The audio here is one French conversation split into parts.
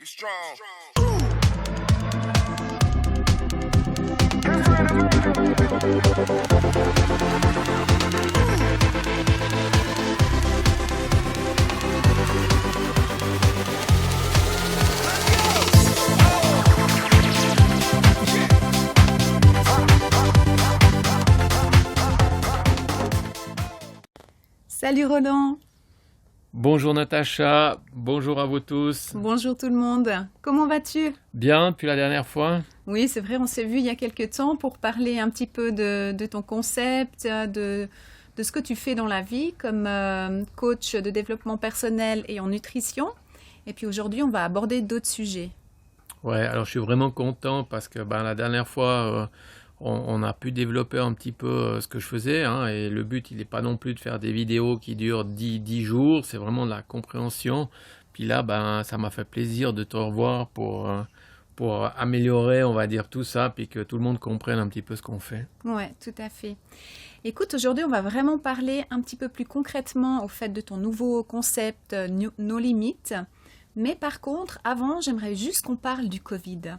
Salut Roland. Bonjour Natacha, bonjour à vous tous. Bonjour tout le monde. Comment vas-tu? Bien, depuis la dernière fois? Oui, c'est vrai, on s'est vu il y a quelques temps pour parler un petit peu de ton concept, de ce que tu fais dans la vie comme coach de développement personnel et en nutrition. Et puis aujourd'hui, on va aborder d'autres sujets. Ouais, alors je suis vraiment content parce que la dernière fois, on a pu développer un petit peu ce que je faisais, hein, et le but, il n'est pas non plus de faire des vidéos qui durent 10 jours, c'est vraiment de la compréhension. Puis là, ça m'a fait plaisir de te revoir pour améliorer, on va dire, tout ça, puis que tout le monde comprenne un petit peu ce qu'on fait. Ouais, tout à fait. Écoute, aujourd'hui, on va vraiment parler un petit peu plus concrètement au fait de ton nouveau concept No Limit. Mais par contre, avant, j'aimerais juste qu'on parle du Covid.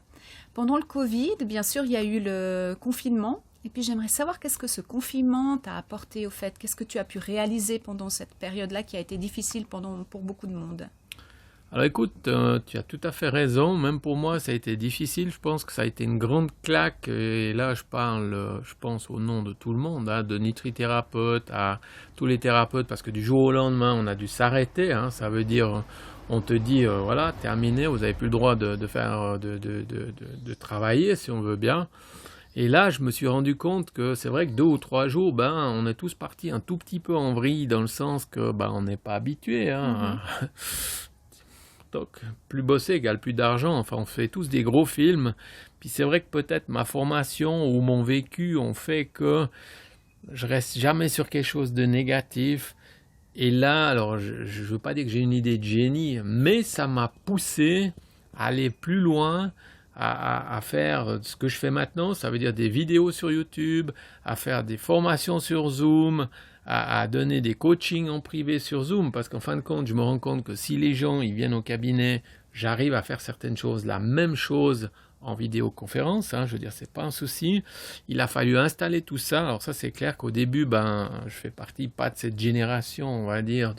Pendant le Covid, bien sûr, il y a eu le confinement. Et puis, j'aimerais savoir qu'est-ce que ce confinement t'a apporté au fait. Qu'est-ce que tu as pu réaliser pendant cette période-là qui a été difficile pour beaucoup de monde? Alors écoute, tu as tout à fait raison, même pour moi ça a été difficile, je pense que ça a été une grande claque, et là je parle, je pense au nom de tout le monde, hein, de nutrithérapeutes à tous les thérapeutes, parce que du jour au lendemain on a dû s'arrêter, hein, ça veut dire on te dit voilà, terminé, vous n'avez plus le droit de travailler si on veut bien. Et là, je me suis rendu compte que c'est vrai que 2 ou 3 jours, on est tous partis un tout petit peu en vrille, dans le sens que on n'est pas habitué, hein. Donc, plus bosser égale plus d'argent. Enfin, on fait tous des gros films. Puis c'est vrai que peut-être ma formation ou mon vécu ont fait que je reste jamais sur quelque chose de négatif. Et là, alors, je ne veux pas dire que j'ai une idée de génie, mais ça m'a poussé à aller plus loin, à faire ce que je fais maintenant. Ça veut dire des vidéos sur YouTube, à faire des formations sur Zoom, à donner des coachings en privé sur Zoom, parce qu'en fin de compte, je me rends compte que si les gens ils viennent au cabinet, j'arrive à faire certaines choses, la même chose en vidéoconférence, hein, je veux dire, c'est pas un souci. Il a fallu installer tout ça. Alors ça, c'est clair qu'au début, je fais partie pas de cette génération, on va dire,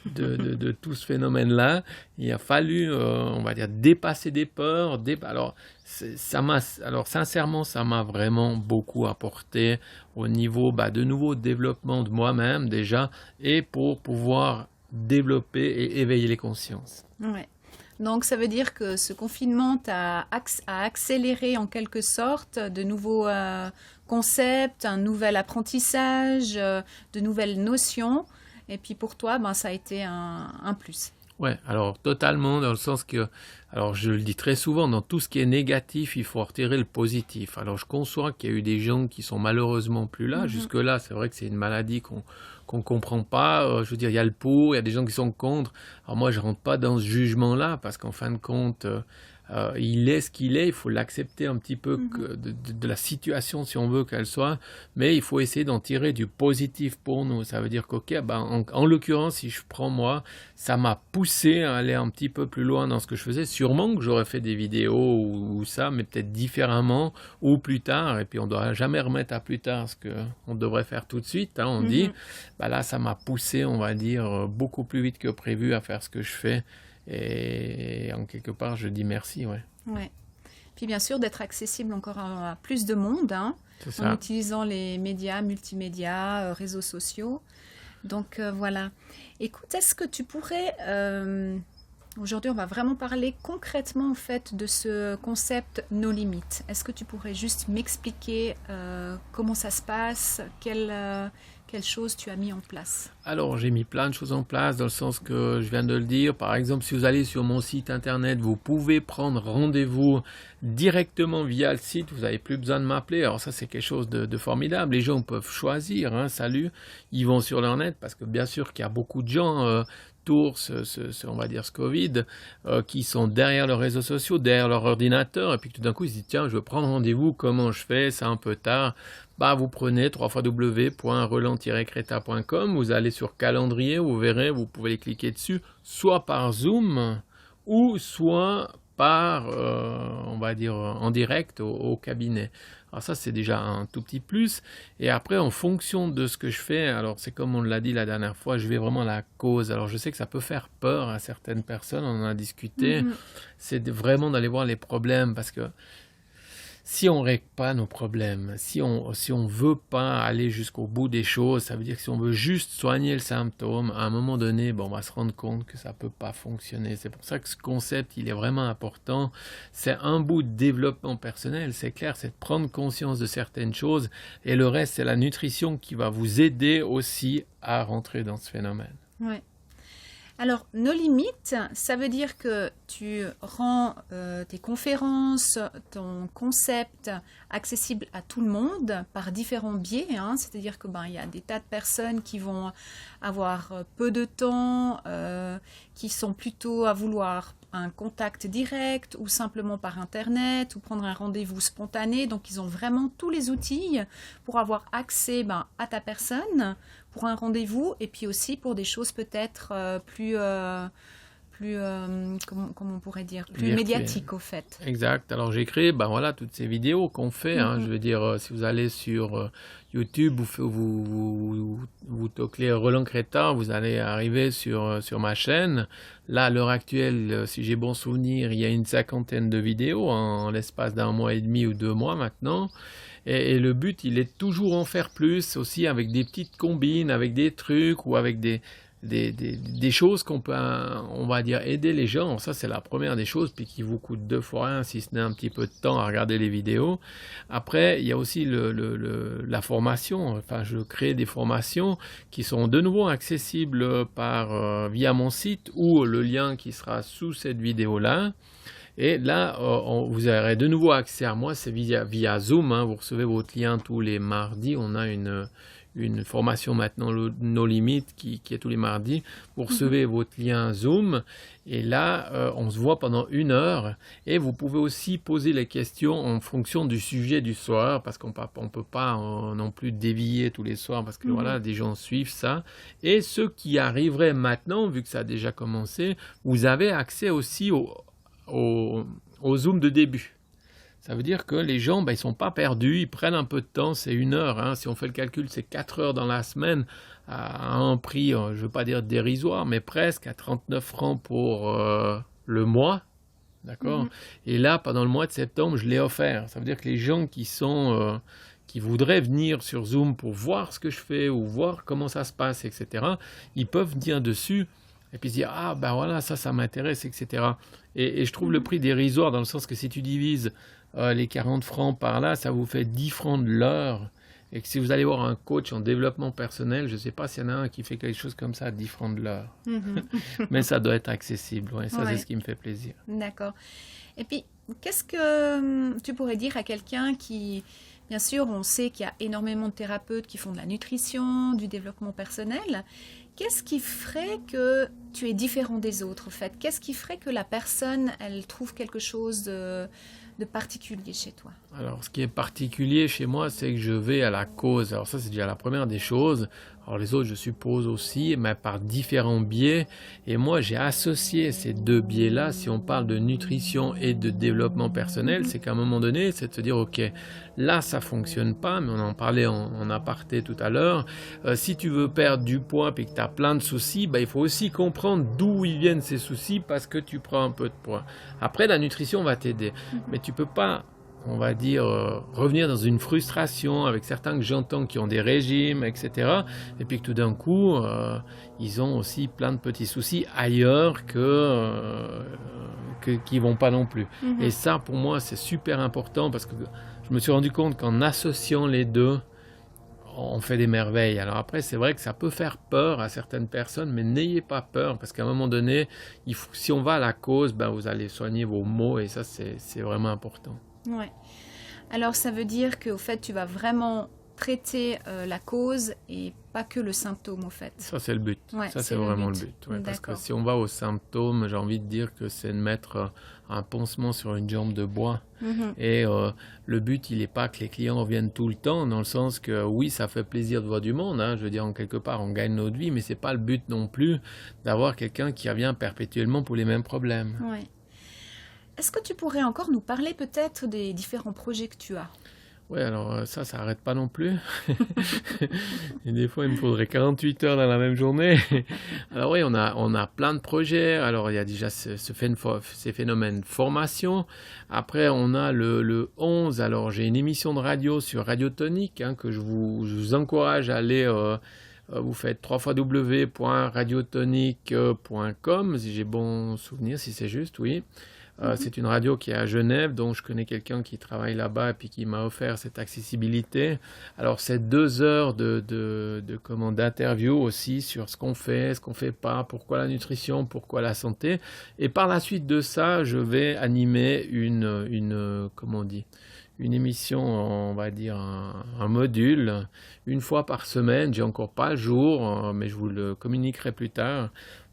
de tout ce phénomène-là. Il a fallu, on va dire, dépasser des peurs. Alors sincèrement, ça m'a vraiment beaucoup apporté au niveau, de nouveau, développement de moi-même déjà, et pour pouvoir développer et éveiller les consciences. Ouais. Donc, ça veut dire que ce confinement a accéléré en quelque sorte de nouveaux concepts, un nouvel apprentissage, de nouvelles notions. Et puis pour toi, ça a été un plus. Ouais, alors totalement, dans le sens que, alors je le dis très souvent, dans tout ce qui est négatif, il faut retirer le positif. Alors je conçois qu'il y a eu des gens qui sont malheureusement plus là. Jusque-là, c'est vrai que c'est une maladie qu'on comprend pas. Je veux dire, il y a le pour, il y a des gens qui sont contre. Alors moi, je rentre pas dans ce jugement-là, parce qu'en fin de compte, il est ce qu'il est, il faut l'accepter un petit peu de la situation, si on veut qu'elle soit, mais il faut essayer d'en tirer du positif pour nous. Ça veut dire qu'ok, en l'occurrence, si je prends moi, ça m'a poussé à aller un petit peu plus loin dans ce que je faisais. Sûrement que j'aurais fait des vidéos ou ça, mais peut-être différemment ou plus tard, et puis on ne doit jamais remettre à plus tard ce qu'on devrait faire tout de suite, hein, on dit. Là, ça m'a poussé, on va dire, beaucoup plus vite que prévu à faire ce que je fais. Et en quelque part, je dis merci, ouais. Ouais. Puis bien sûr, d'être accessible encore à plus de monde, hein, en utilisant les médias, multimédias, réseaux sociaux. Donc voilà. Écoute, est-ce que tu pourrais... Aujourd'hui, on va vraiment parler concrètement en fait de ce concept No Limit. Est-ce que tu pourrais juste m'expliquer comment ça se passe, quelles choses tu as mis en place? Alors, j'ai mis plein de choses en place, dans le sens que je viens de le dire. Par exemple, si vous allez sur mon site internet, vous pouvez prendre rendez-vous directement via le site. Vous n'avez plus besoin de m'appeler. Alors ça, c'est quelque chose de formidable. Les gens peuvent choisir, hein, salut, ils vont sur leur net, parce que bien sûr qu'il y a beaucoup de gens... on va dire ce Covid, qui sont derrière leurs réseaux sociaux, derrière leur ordinateur, et puis tout d'un coup ils se disent tiens, je veux prendre rendez-vous, comment je fais, c'est un peu tard. Vous prenez www.roland-creta.com, vous allez sur calendrier, vous verrez, vous pouvez cliquer dessus, soit par Zoom ou soit par, on va dire, en direct au cabinet. Alors ça, c'est déjà un tout petit plus. Et après, en fonction de ce que je fais, alors c'est comme on l'a dit la dernière fois, je vais vraiment à la cause. Alors je sais que ça peut faire peur à certaines personnes, on en a discuté. C'est vraiment d'aller voir les problèmes, parce que si on ne règle pas nos problèmes, si on veut pas aller jusqu'au bout des choses, ça veut dire que si on veut juste soigner le symptôme, à un moment donné, on va se rendre compte que ça peut pas fonctionner. C'est pour ça que ce concept, il est vraiment important. C'est un bout de développement personnel, c'est clair, c'est de prendre conscience de certaines choses, et le reste, c'est la nutrition qui va vous aider aussi à rentrer dans ce phénomène. Ouais. Alors, nos limites, ça veut dire que tu rends tes conférences, ton concept accessible à tout le monde par différents biais. C'est-à-dire que il y a des tas de personnes qui vont avoir peu de temps, qui sont plutôt à vouloir un contact direct ou simplement par Internet ou prendre un rendez-vous spontané. Donc, ils ont vraiment tous les outils pour avoir accès à ta personne, pour un rendez-vous, et puis aussi pour des choses peut-être plus comment on pourrait dire, plus médiatiques au fait. Exact. Alors j'ai créé toutes ces vidéos qu'on fait. Je veux dire, si vous allez sur YouTube, vous toclez Roland Crétin, vous allez arriver sur ma chaîne. Là, à l'heure actuelle, si j'ai bon souvenir, il y a une 50aine de vidéos en l'espace d'1 mois et demi ou 2 mois maintenant. Et le but, il est toujours en faire plus, aussi avec des petites combines, avec des trucs ou avec des choses qu'on peut, on va dire, aider les gens. Ça, c'est la première des choses, puis qui vous coûte 2 fois rien, si ce n'est un petit peu de temps à regarder les vidéos. Après, il y a aussi la formation. Enfin, je crée des formations qui sont de nouveau accessibles via mon site ou le lien qui sera sous cette vidéo-là. Et là, vous aurez de nouveau accès à moi, c'est via Zoom. Vous recevez votre lien tous les mardis. On a une formation maintenant, nos limites, qui est tous les mardis. Vous recevez votre lien Zoom. Et là, on se voit pendant 1 heure. Et vous pouvez aussi poser les questions en fonction du sujet du soir, parce qu'on ne peut pas non plus dévier tous les soirs, parce que voilà, des gens suivent ça. Et ceux qui arriveraient maintenant, vu que ça a déjà commencé, vous avez accès aussi au Zoom de début. Ça veut dire que les gens, ils ne sont pas perdus, ils prennent un peu de temps, c'est 1 heure. Si on fait le calcul, c'est 4 heures dans la semaine, à un prix, je ne veux pas dire dérisoire, mais presque à 39 francs pour le mois. D'accord. Et là, pendant le mois de septembre, je l'ai offert. Ça veut dire que les gens qui voudraient venir sur Zoom pour voir ce que je fais ou voir comment ça se passe, etc., ils peuvent venir dessus et puis se dire, voilà, ça m'intéresse, etc. Et je trouve le prix dérisoire, dans le sens que si tu divises les 40 francs par là, ça vous fait 10 francs de l'heure. Et que si vous allez voir un coach en développement personnel, je ne sais pas s'il y en a un qui fait quelque chose comme ça à 10 francs de l'heure. Mais ça doit être accessible. C'est ce qui me fait plaisir. D'accord. Et puis, qu'est-ce que tu pourrais dire à quelqu'un qui... Bien sûr, on sait qu'il y a énormément de thérapeutes qui font de la nutrition, du développement personnel. Qu'est-ce qui ferait que tu es différent des autres, en fait? Qu'est-ce qui ferait que la personne, elle trouve quelque chose de particulier chez toi? Alors, ce qui est particulier chez moi, c'est que je vais à la cause. Alors ça, c'est déjà la première des choses. Alors les autres, je suppose aussi, mais par différents biais. Et moi, j'ai associé ces 2 biais-là. Si on parle de nutrition et de développement personnel, c'est qu'à un moment donné, c'est de se dire, ok, là, ça fonctionne pas, mais on en parlait en aparté tout à l'heure. Si tu veux perdre du poids et que tu as plein de soucis, il faut aussi comprendre d'où ils viennent ces soucis, parce que tu prends un peu de poids. Après, la nutrition va t'aider, mais tu peux pas, on va dire, revenir dans une frustration avec certains que j'entends qui ont des régimes, etc. Et puis que tout d'un coup, ils ont aussi plein de petits soucis ailleurs qui vont pas non plus. Et ça, pour moi, c'est super important, parce que je me suis rendu compte qu'en associant les deux, on fait des merveilles. Alors après, c'est vrai que ça peut faire peur à certaines personnes, mais n'ayez pas peur, parce qu'à un moment donné, si on va à la cause, vous allez soigner vos maux, et ça, c'est vraiment important. Ouais. Alors, ça veut dire qu'au fait, tu vas vraiment traiter la cause et pas que le symptôme, en fait. Ça, c'est le but. Ouais, ça, c'est vraiment le but. Ouais, parce que si on va aux symptômes, j'ai envie de dire que c'est de mettre un pansement sur une jambe de bois. Et le but, il n'est pas que les clients reviennent tout le temps, dans le sens que oui, ça fait plaisir de voir du monde. Hein, je veux dire, en quelque part, on gagne notre vie, mais c'est pas le but non plus d'avoir quelqu'un qui revient perpétuellement pour les mêmes problèmes. Ouais. Est-ce que tu pourrais encore nous parler peut-être des différents projets que tu as? Oui, alors ça n'arrête pas non plus. Et des fois, il me faudrait 48 heures dans la même journée. Alors oui, on a plein de projets. Alors il y a déjà ces phénomènes de formation. Après, on a le 11. Alors j'ai une émission de radio sur Radiotonique que je vous encourage à aller... vous faites www.radiotonique.com si j'ai bon souvenir, si c'est juste, oui. C'est une radio qui est à Genève, donc je connais quelqu'un qui travaille là-bas et puis qui m'a offert cette accessibilité. Alors c'est 2 heures d'interview aussi sur ce qu'on fait pas, pourquoi la nutrition, pourquoi la santé. Et par la suite de ça, je vais animer une émission, on va dire un module, une fois par semaine. J'ai encore pas le jour, mais je vous le communiquerai plus tard,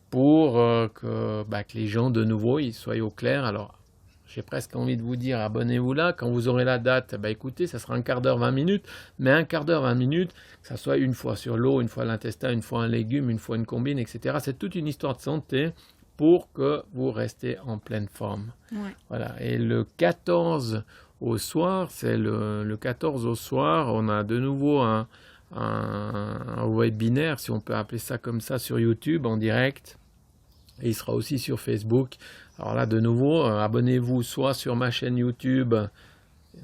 pour que les gens, de nouveau, ils soient au clair. Alors, j'ai presque envie de vous dire, abonnez-vous là. Quand vous aurez la date, écoutez, ça sera un quart d'heure, 20 minutes. Mais un quart d'heure, 20 minutes, que ça soit une fois sur l'eau, une fois l'intestin, une fois un légume, une fois une combine, etc. C'est toute une histoire de santé pour que vous restez en pleine forme. Ouais. Voilà. Et le 14 au soir, le 14 au soir, on a de nouveau un webinaire, si on peut appeler ça comme ça, sur YouTube en direct. Et il sera aussi sur Facebook. Alors là, de nouveau, abonnez-vous soit sur ma chaîne YouTube.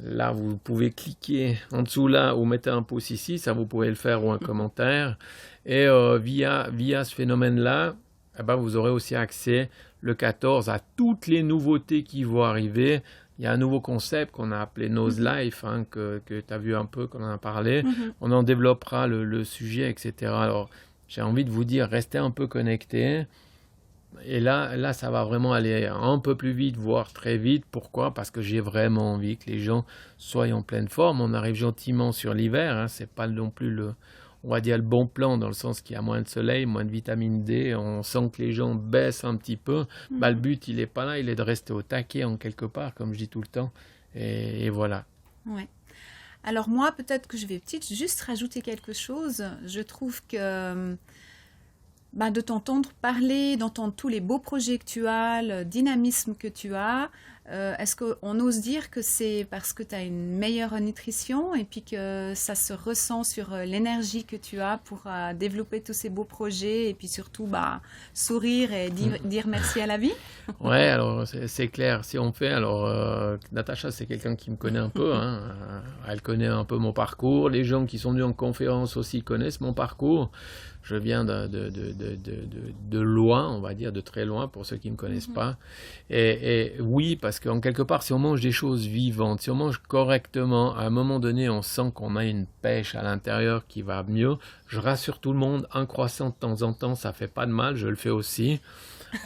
Là, vous pouvez cliquer en dessous là ou mettez un pouce ici. Ça, vous pouvez le faire ou un commentaire. Et via ce phénomène-là, vous aurez aussi accès le 14 à toutes les nouveautés qui vont arriver. Il y a un nouveau concept qu'on a appelé Nose Life, que tu as vu un peu, qu'on en a parlé. On en développera le sujet, etc. Alors, j'ai envie de vous dire, restez un peu connectés. Et là, ça va vraiment aller un peu plus vite, voire très vite. Pourquoi? Parce que j'ai vraiment envie que les gens soient en pleine forme. On arrive gentiment sur l'hiver. C'est pas non plus on va dire le bon plan, dans le sens qu'il y a moins de soleil, moins de vitamine D. On sent que les gens baissent un petit peu. Le but, il n'est pas là. Il est de rester au taquet en quelque part, comme je dis tout le temps. Et voilà. Ouais. Alors moi, peut-être que je vais juste rajouter quelque chose. Je trouve que de t'entendre parler, d'entendre tous les beaux projets que tu as, le dynamisme que tu as, est-ce qu'on ose dire que c'est parce que tu as une meilleure nutrition et puis que ça se ressent sur l'énergie que tu as pour développer tous ces beaux projets et puis surtout sourire et dire merci à la vie? Ouais, alors c'est clair. Si on fait, alors Natacha, c'est quelqu'un qui me connaît un peu. Elle connaît un peu mon parcours. Les gens qui sont venus en conférence aussi connaissent mon parcours. Je viens de loin, on va dire, de très loin, pour ceux qui ne me connaissent pas. Et oui, parce qu'en quelque part, si on mange des choses vivantes, si on mange correctement, à un moment donné, on sent qu'on a une pêche à l'intérieur qui va mieux. Je rassure tout le monde, un croissant de temps en temps, ça fait pas de mal, je le fais aussi.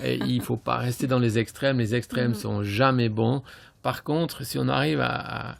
Et il ne faut pas rester dans les extrêmes. Les extrêmes sont jamais bons. Par contre, si on arrive à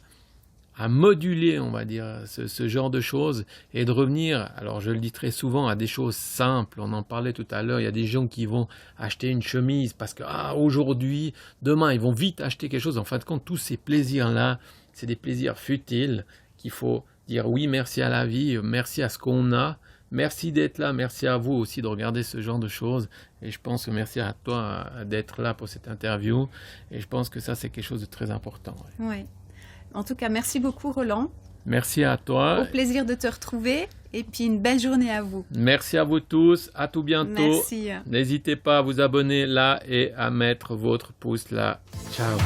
moduler, on va dire, ce genre de choses et de revenir, alors je le dis très souvent, à des choses simples. On en parlait tout à l'heure, il y a des gens qui vont acheter une chemise parce que aujourd'hui, demain, ils vont vite acheter quelque chose. En fin de compte, tous ces plaisirs-là, c'est des plaisirs futiles qu'il faut dire oui, merci à la vie, merci à ce qu'on a. Merci d'être là, merci à vous aussi de regarder ce genre de choses. Et je pense que merci à toi d'être là pour cette interview. Et je pense que ça, c'est quelque chose de très important. Oui. En tout cas, merci beaucoup, Roland. Merci à toi. Au plaisir de te retrouver. Et puis, une belle journée à vous. Merci à vous tous. À tout bientôt. Merci. N'hésitez pas à vous abonner là et à mettre votre pouce là. Ciao.